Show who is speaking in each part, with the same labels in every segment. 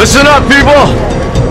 Speaker 1: Listen up, people!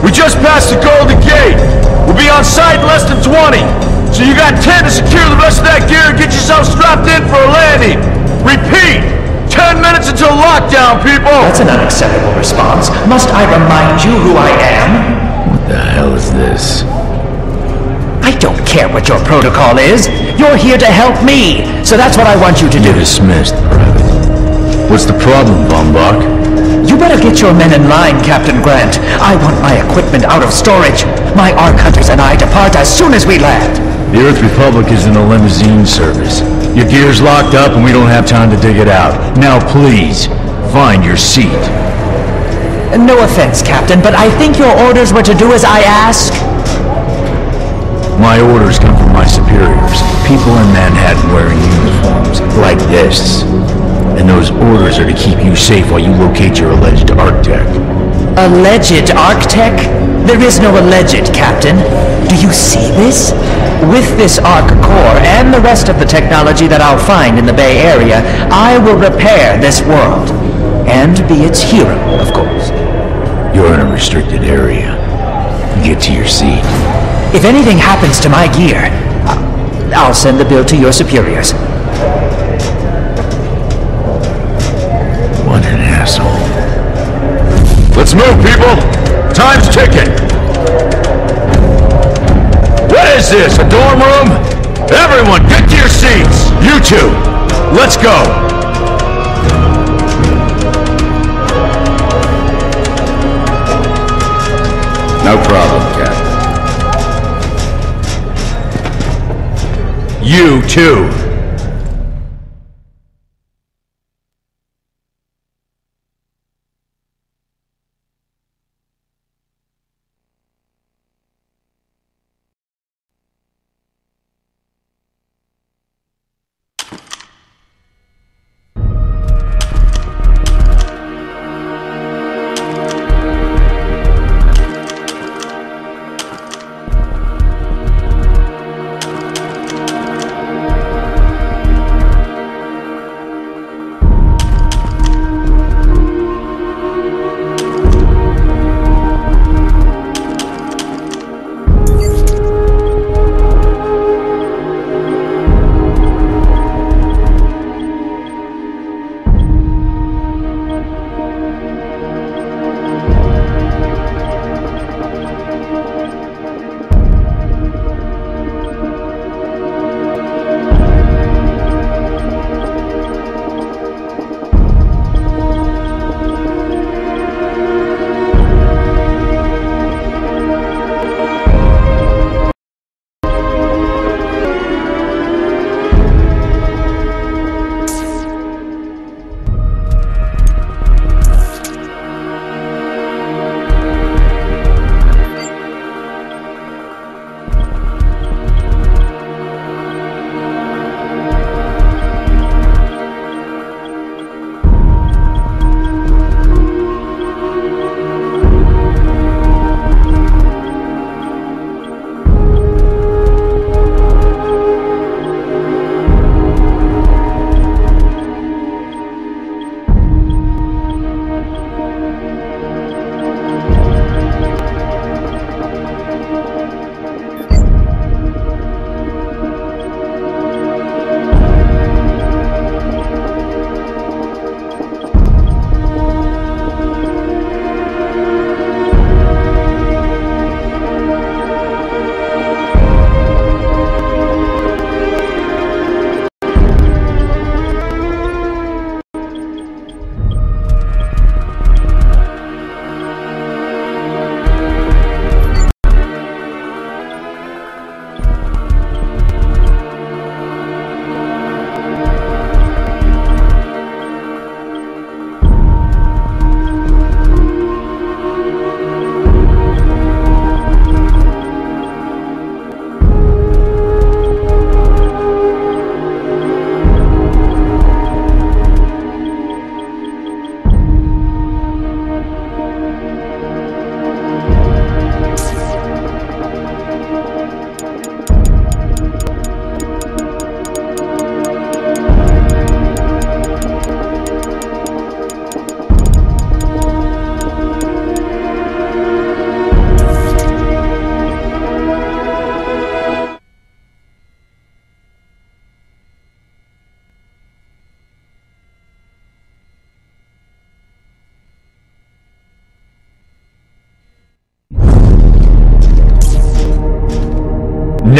Speaker 1: We just passed the Golden Gate! We'll be on site in less than 20! So you got 10 to secure the rest of that gear and get yourself strapped in for a landing! Repeat! 10 minutes until lockdown, people!
Speaker 2: That's an unacceptable response. Must I remind you who I am?
Speaker 1: What the hell is this?
Speaker 2: I don't care what your protocol is. You're here to help me, so that's what I want you to do.
Speaker 1: You're dismissed, Private. What's the problem, Von Bach?
Speaker 2: You better get your men in line, Captain Grant. I want my equipment out of storage. My Ark Hunters and I depart as soon as we land.
Speaker 1: The Earth Republic is in a limousine service. Your gear's locked up and we don't have time to dig it out. Now please, find your seat.
Speaker 2: No offense, Captain, but I think your orders were to do as I ask.
Speaker 1: My orders come from my superiors. People in Manhattan wearing uniforms like this. And those orders are to keep you safe while you locate your alleged Arctech.
Speaker 2: Alleged Arctech? There is no alleged, Captain. Do you see this? With this Ark core and the rest of the technology that I'll find in the Bay Area, I will repair this world. And be its hero, of course.
Speaker 1: You're in a restricted area. Get to your seat.
Speaker 2: If anything happens to my gear, I'll send the bill to your superiors.
Speaker 1: What an asshole. Let's move, people! Time's ticking! What is this, a dorm room? Everyone, get to your seats! You two, let's go! No problem, Captain. You too!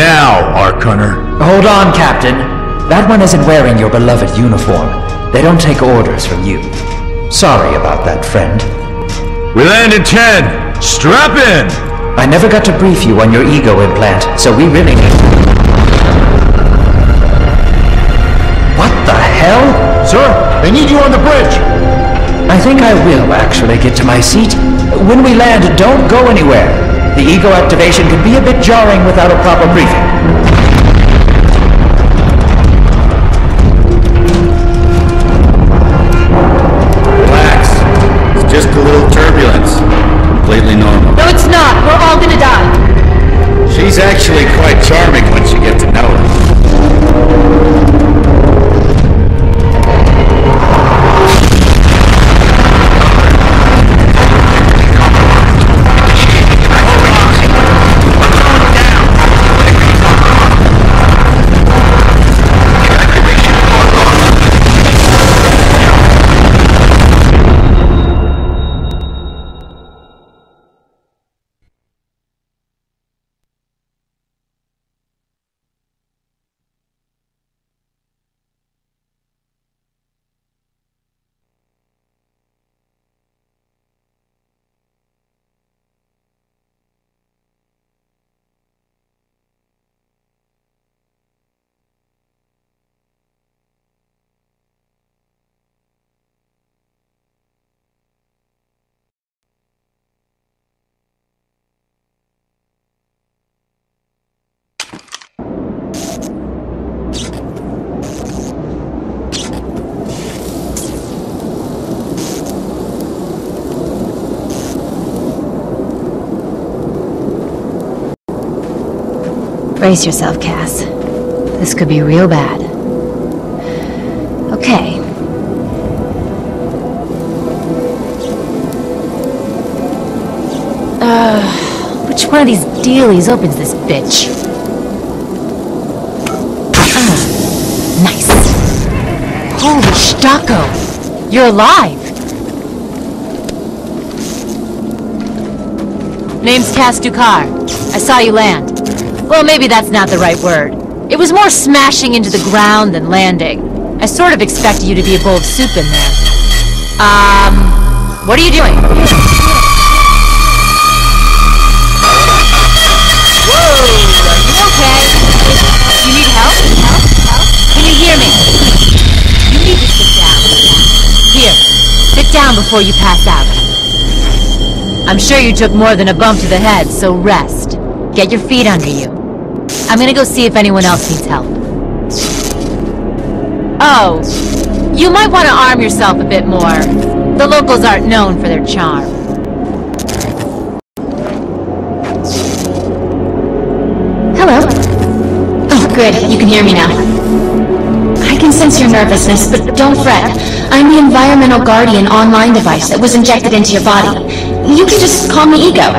Speaker 1: now, Ark Hunter.
Speaker 2: Hold on, Captain. That one isn't wearing your beloved uniform. They don't take orders from you. Sorry about that, friend.
Speaker 1: We land in 10. Strap in!
Speaker 2: I never got to brief you on your ego implant, so we really need... What the hell?
Speaker 1: Sir, they need you on the bridge!
Speaker 2: I think I will actually get to my seat. When we land, don't go anywhere. The ego activation can be a bit jarring without a proper briefing.
Speaker 3: Relax. It's just a little turbulence. Completely normal.
Speaker 4: No, it's not. We're all gonna die.
Speaker 3: She's actually quite charming once you get to know her.
Speaker 4: Brace yourself, Cass. This could be real bad. Okay. Which one of these dealies opens this bitch? Nice. Holy Stocko! You're alive! Name's Cass Dukar. I saw you land. Well, maybe that's not the right word. It was more smashing into the ground than landing. I sort of expected you to be a bowl of soup in there. What are you doing? Whoa! Are you okay? You need help? Can you hear me? You need to sit down. Here, sit down before you pass out. I'm sure you took more than a bump to the head, so rest. Get your feet under you. I'm gonna go see if anyone else needs help. Oh, you might want to arm yourself a bit more. The locals aren't known for their charm. Hello. Oh, good. You can hear me now. I can sense your nervousness, but don't fret. I'm the environmental guardian online device that was injected into your body. You can just call me Ego.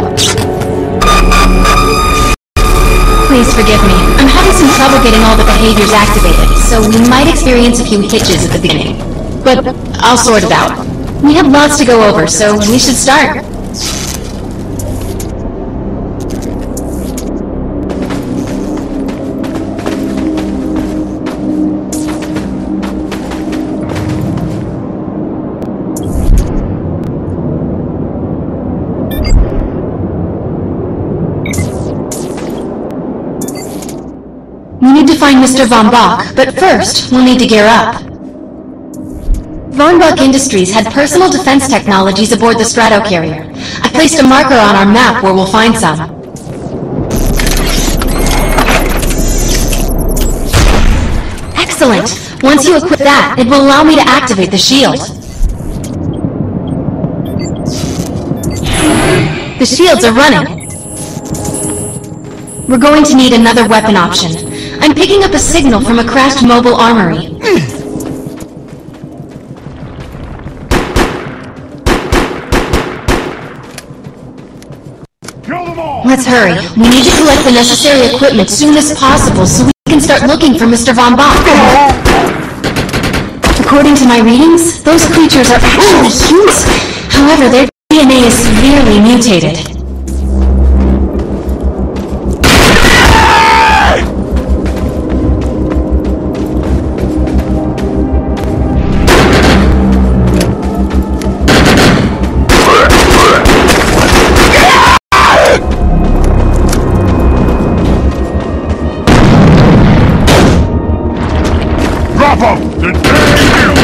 Speaker 4: Please forgive me. I'm having some trouble getting all the behaviors activated, so we might experience a few hitches at the beginning. But I'll sort it out. We have lots to go over, so we should start. We need to find Mr. Von Bach, but first, we'll need to gear up. Von Bach Industries had personal defense technologies aboard the Stratocarrier. I placed a marker on our map where we'll find some. Excellent! Once you equip that, it will allow me to activate the shield. The shields are running. We're going to need another weapon option. I'm picking up a signal from a crashed mobile armory. Let's hurry. We need to collect the necessary equipment soon as possible so we can start looking for Mr. Von Bach. According to my readings, those creatures are actually humans. However, their DNA is severely mutated.
Speaker 1: Drop him! Detain him!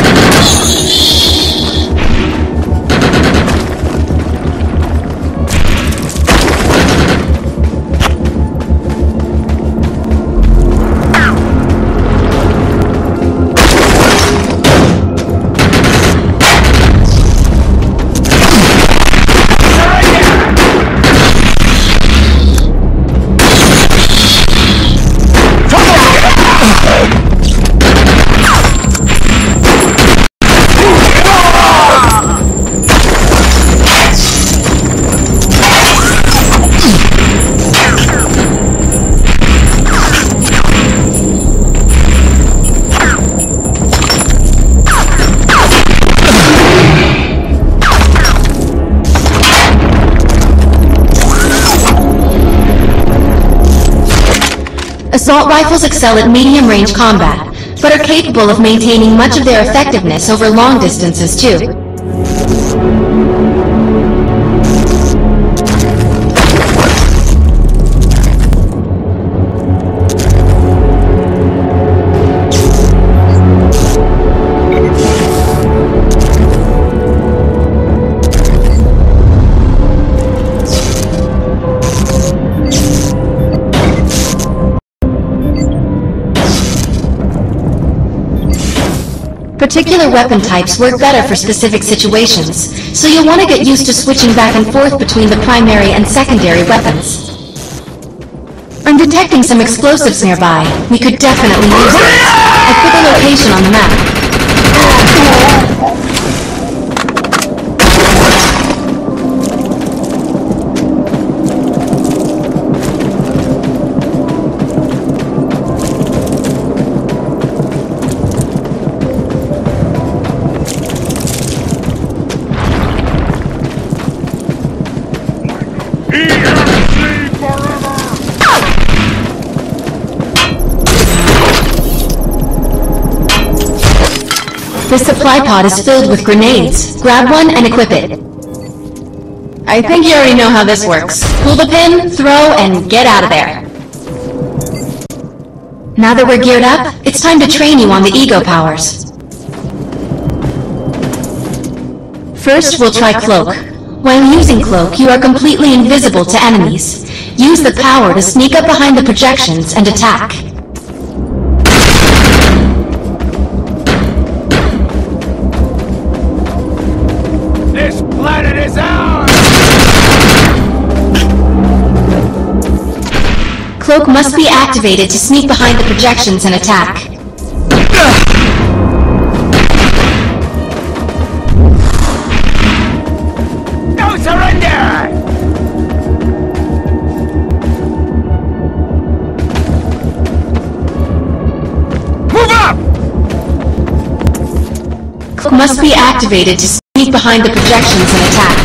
Speaker 5: Assault rifles excel at medium-range combat, but are capable of maintaining much of their effectiveness over long distances too. Particular weapon types work better for specific situations, so you'll want to get used to switching back and forth between the primary and secondary weapons. I'm detecting some explosives nearby. We could definitely use those. I put the location on the map. This supply pod is filled with grenades. Grab one and equip it. I think you already know how this works. Pull the pin, throw, and get out of there. Now that we're geared up, it's time to train you on the ego powers. First, we'll try Cloak. While using Cloak, you are completely invisible to enemies. Use the power to sneak up behind the projections and attack.
Speaker 1: This planet is ours!
Speaker 5: Cloak must be activated to sneak behind the projections and attack.
Speaker 1: No surrender! Move up!
Speaker 5: Cloak must be activated to sneak behind the projections and attack.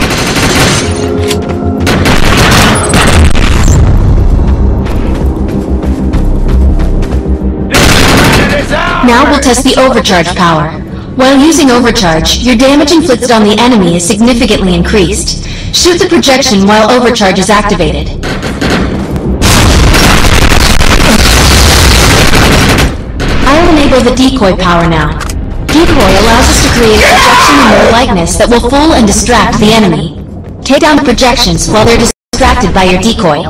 Speaker 5: Now we'll test the overcharge power. While using overcharge, your damage inflicted on the enemy is significantly increased. Shoot the projection while overcharge is activated. I'll enable the decoy power now. Decoy allows us to create a projection in your likeness that will fool and distract the enemy. Take down the projections while they're distracted by your decoy.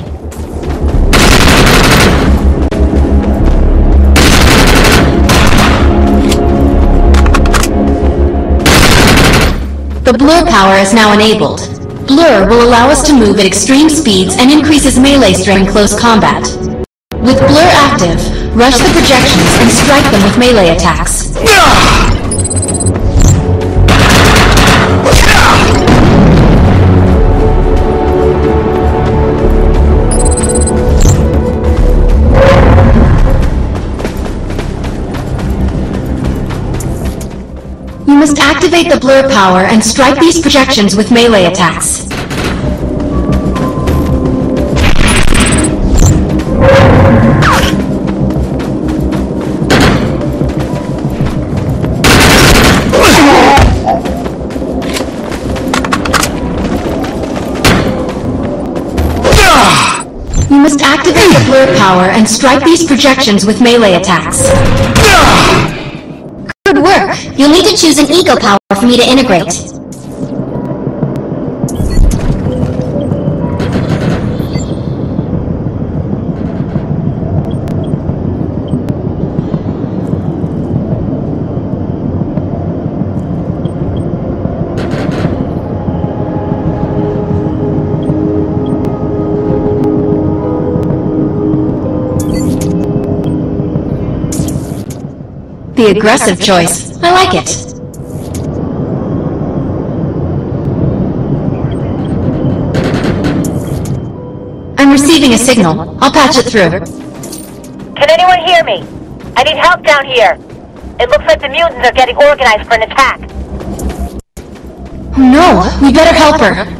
Speaker 5: The blur power is now enabled. Blur will allow us to move at extreme speeds and increases melee strength in close combat. With blur active, rush the projections and strike them with melee attacks. You must activate the blur power and strike these projections with melee attacks. You must activate the blur power and strike these projections with melee attacks. You'll need to choose an ego power for me to integrate. The aggressive choice. I like it. I'm receiving a signal. I'll patch it through.
Speaker 6: Can anyone hear me? I need help down here. It looks like the mutants are getting organized for an attack.
Speaker 5: Oh no, we better help her.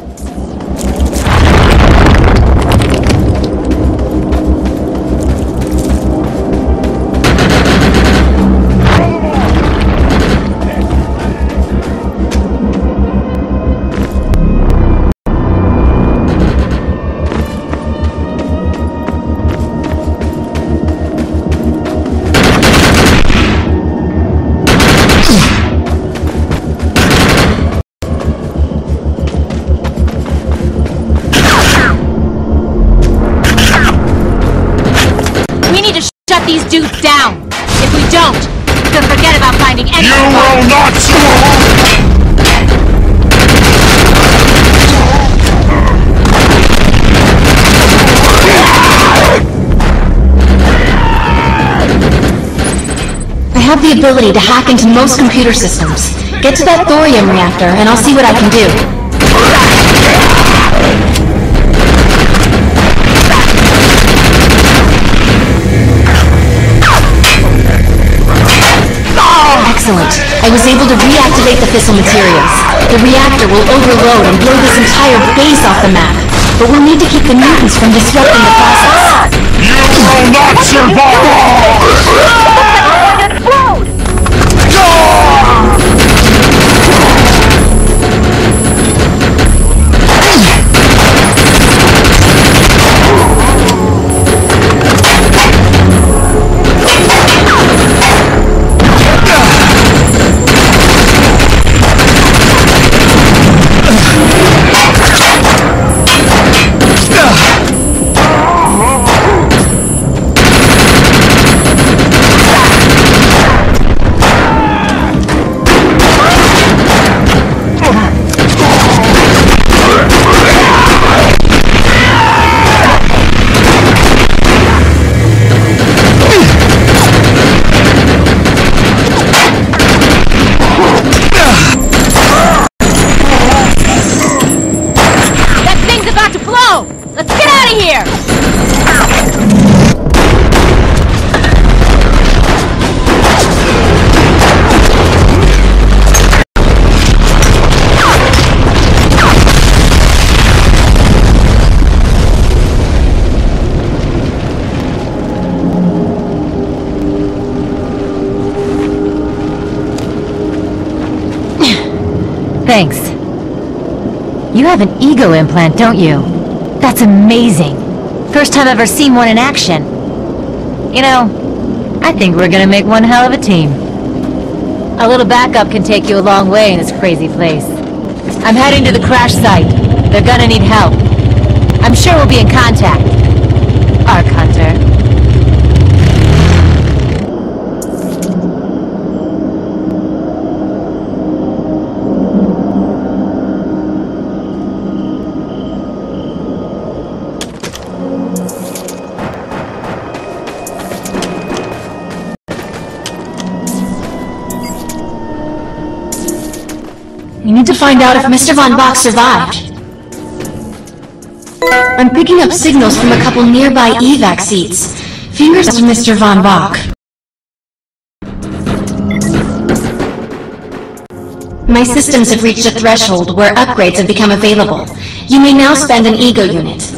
Speaker 4: Shut these dudes down! If we don't, they'll forget about finding anyone.
Speaker 1: You will not
Speaker 5: I have the ability to hack into most computer systems. Get to that thorium reactor, and I'll see what I can do. Excellent. I was able to reactivate the fissile materials. The reactor will overload and blow this entire base off the map. But we'll need to keep the mutants from disrupting the process.
Speaker 1: You will not survive!
Speaker 6: Explode!
Speaker 4: Thanks. You have an ego implant, don't you? That's amazing. First time I've ever seen one in action. You know, I think we're gonna make one hell of a team. A little backup can take you a long way in this crazy place. I'm heading to the crash site. They're gonna need help. I'm sure we'll be in contact. Arc Hunter.
Speaker 5: We need to find out if Mr. Von Bach survived. I'm picking up signals from a couple nearby evac seats. Fingers to Mr. Von Bach. My systems have reached a threshold where upgrades have become available. You may now spend an ego unit.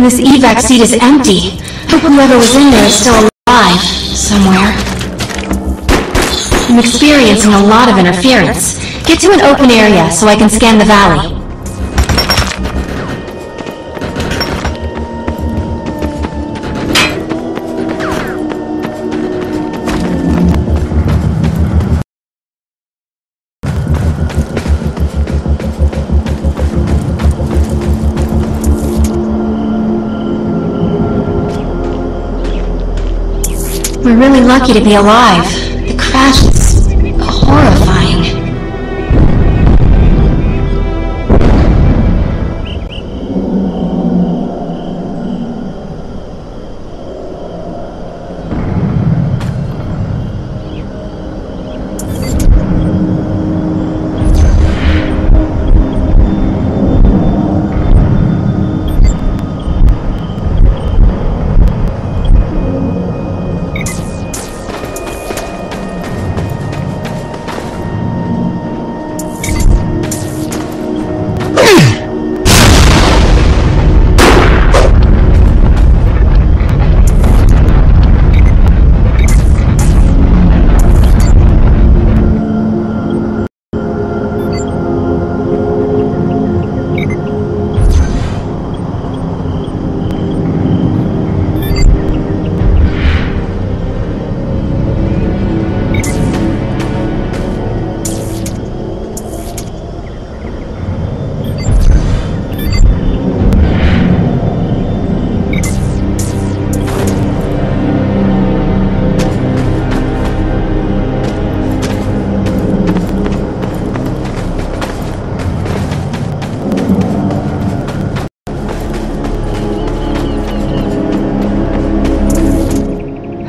Speaker 5: This evac seat is empty. Hope whoever was in there is still alive, somewhere. I'm experiencing a lot of interference. Get to an open area so I can scan the valley. We're really lucky to be alive. The crash is horrifying.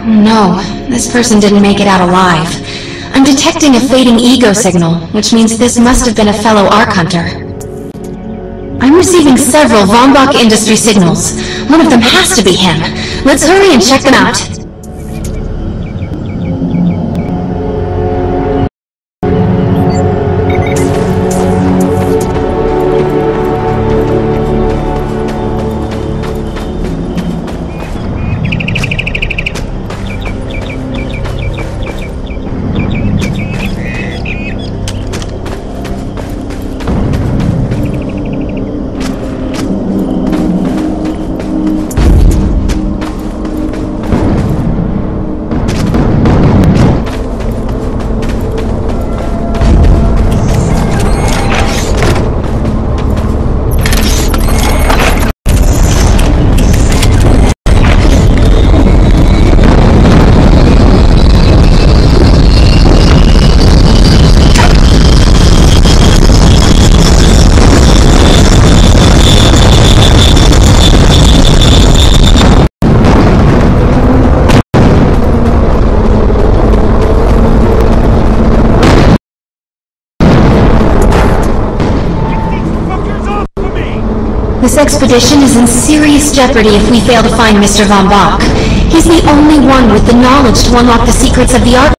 Speaker 5: No, this person didn't make it out alive. I'm detecting a fading ego signal, which means this must have been a fellow Ark Hunter. I'm receiving several Vombach Industry signals. One of them has to be him. Let's hurry and check them out. This expedition is in serious jeopardy if we fail to find Mr. Vombach. He's the only one with the knowledge to unlock the secrets of the Ark